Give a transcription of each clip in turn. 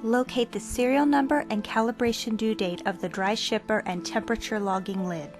Locate the serial number and calibration due date of the dry shipper and temperature logging lid.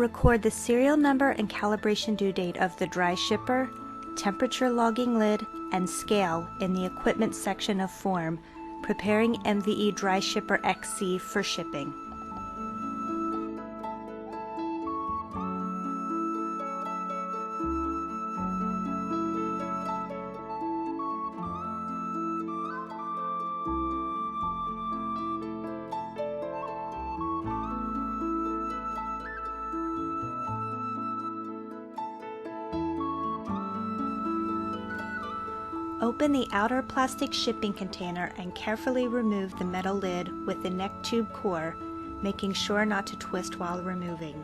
Record the serial number and calibration due date of the dry shipper, temperature logging lid, and scale in the equipment section of form, preparing MVE Dry Shipper XC for shipping. Open the outer plastic shipping container and carefully remove the metal lid with the neck tube core, making sure not to twist while removing.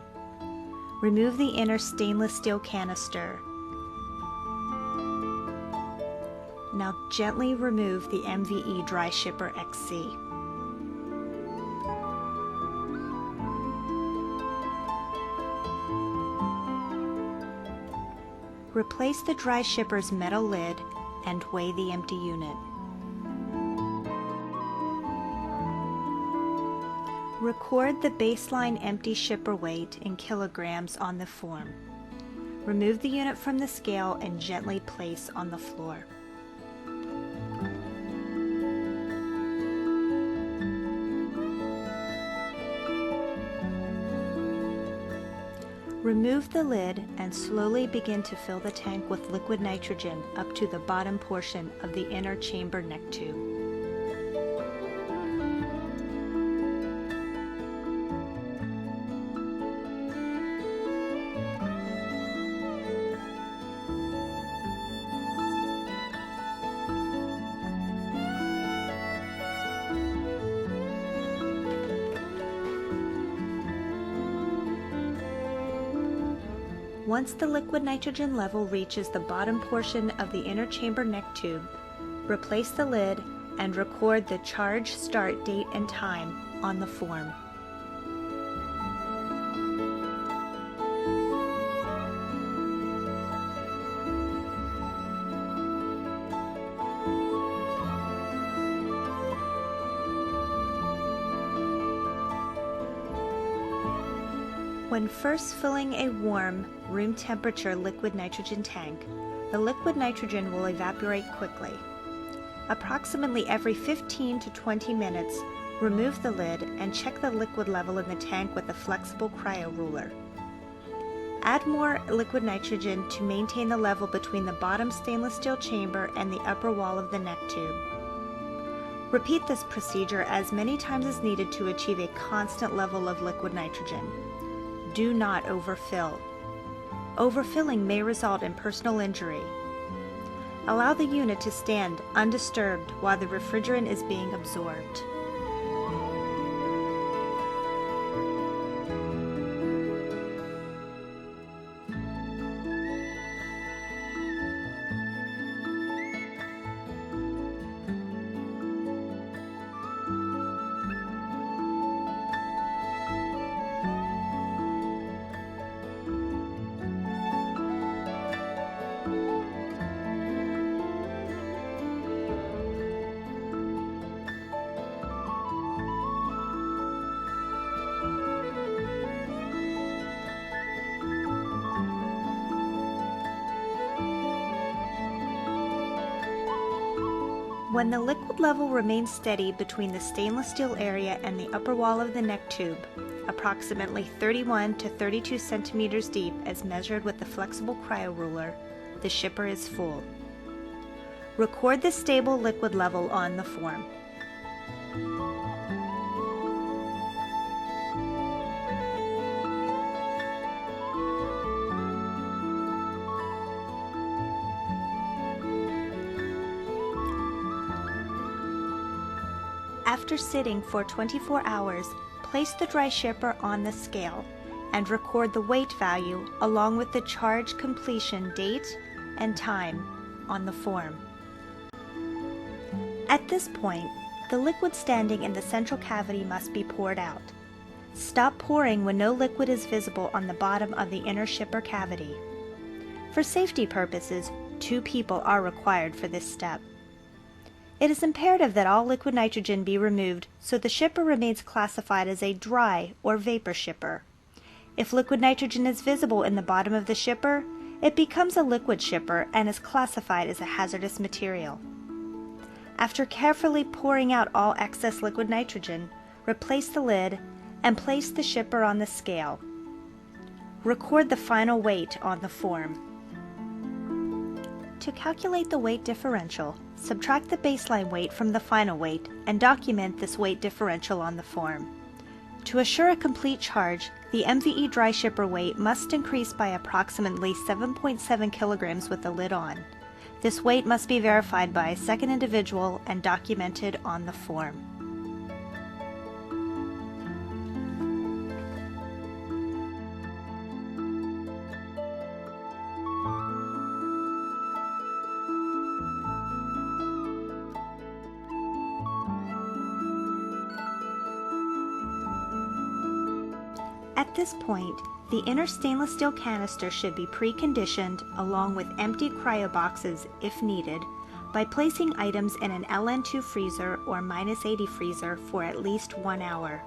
Remove the inner stainless steel canister. Now gently remove the MVE Dry Shipper XC. Replace the dry shipper's metal lid and weigh the empty unit. Record the baseline empty shipper weight in kilograms on the form. Remove the unit from the scale and gently place on the floor. Remove the lid and slowly begin to fill the tank with liquid nitrogen up to the bottom portion of the inner chamber neck tube. Once the liquid nitrogen level reaches the bottom portion of the inner chamber neck tube, replace the lid and record the charge start date and time on the form. When first filling a warm, room temperature liquid nitrogen tank, the liquid nitrogen will evaporate quickly. Approximately every 15 to 20 minutes, remove the lid and check the liquid level in the tank with a flexible cryo ruler. Add more liquid nitrogen to maintain the level between the bottom stainless steel chamber and the upper wall of the neck tube. Repeat this procedure as many times as needed to achieve a constant level of liquid nitrogen. Do not overfill. Overfilling may result in personal injury. Allow the unit to stand undisturbed while the refrigerant is being absorbed. When the liquid level remains steady between the stainless steel area and the upper wall of the neck tube, approximately 31 to 32 centimeters deep as measured with the flexible cryo ruler, the shipper is full. Record the stable liquid level on the form. After sitting for 24 hours, place the dry shipper on the scale and record the weight value along with the charge completion date and time on the form. At this point, the liquid standing in the central cavity must be poured out. Stop pouring when no liquid is visible on the bottom of the inner shipper cavity. For safety purposes, 2 people are required for this step. It is imperative that all liquid nitrogen be removed so the shipper remains classified as a dry or vapor shipper. If liquid nitrogen is visible in the bottom of the shipper, it becomes a liquid shipper and is classified as a hazardous material. After carefully pouring out all excess liquid nitrogen, replace the lid and place the shipper on the scale. Record the final weight on the form. To calculate the weight differential, subtract the baseline weight from the final weight and document this weight differential on the form. To assure a complete charge, the MVE dry shipper weight must increase by approximately 7.7 kilograms with the lid on. This weight must be verified by a second individual and documented on the form. At this point, the inner stainless steel canister should be preconditioned along with empty cryo boxes if needed by placing items in an LN2 freezer or -80 freezer for at least 1 hour.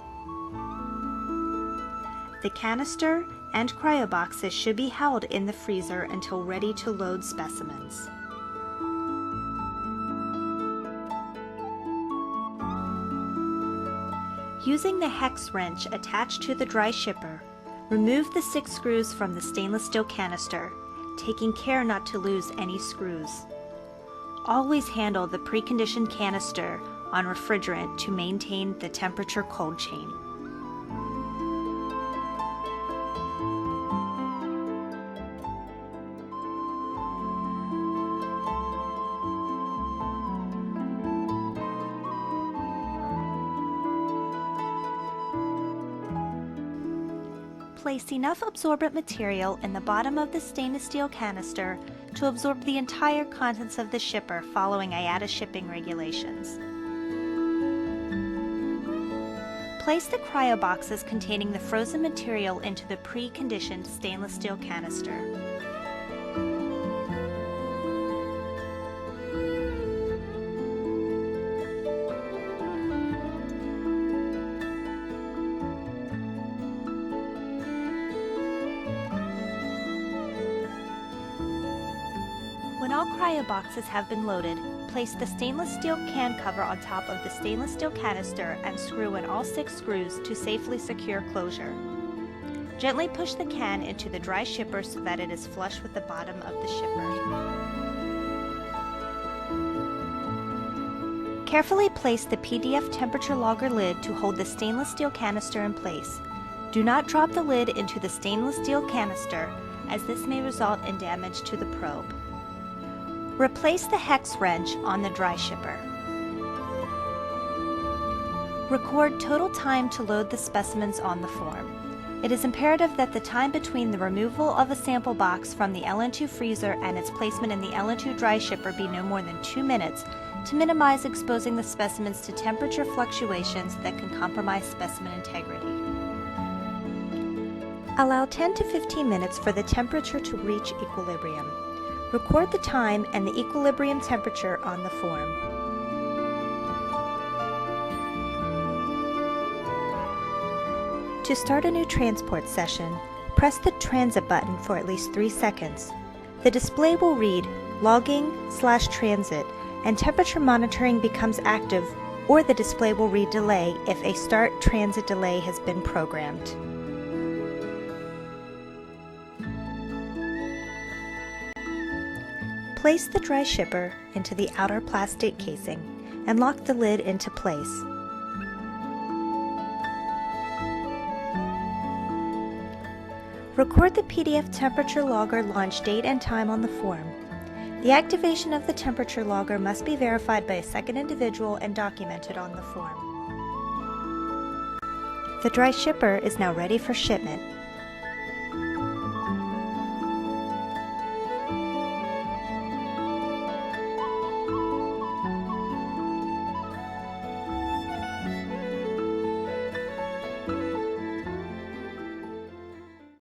The canister and cryo boxes should be held in the freezer until ready to load specimens. Using the hex wrench attached to the dry shipper, remove the 6 screws from the stainless steel canister, taking care not to lose any screws. Always handle the preconditioned canister on refrigerant to maintain the temperature cold chain. Place enough absorbent material in the bottom of the stainless steel canister to absorb the entire contents of the shipper following IATA shipping regulations. Place the cryo boxes containing the frozen material into the preconditioned stainless steel canister. When all cryo boxes have been loaded, place the stainless steel can cover on top of the stainless steel canister and screw in all 6 screws to safely secure closure. Gently push the can into the dry shipper so that it is flush with the bottom of the shipper. Carefully place the PDF temperature logger lid to hold the stainless steel canister in place. Do not drop the lid into the stainless steel canister, as this may result in damage to the probe. Replace the hex wrench on the dry shipper. Record total time to load the specimens on the form. It is imperative that the time between the removal of a sample box from the LN2 freezer and its placement in the LN2 dry shipper be no more than 2 minutes to minimize exposing the specimens to temperature fluctuations that can compromise specimen integrity. Allow 10 to 15 minutes for the temperature to reach equilibrium. Record the time and the equilibrium temperature on the form. To start a new transport session, press the transit button for at least 3 seconds. The display will read logging/transit and temperature monitoring becomes active, or the display will read delay if a start transit delay has been programmed. Place the dry shipper into the outer plastic casing and lock the lid into place. Record the PDF temperature logger launch date and time on the form. The activation of the temperature logger must be verified by a second individual and documented on the form. The dry shipper is now ready for shipment.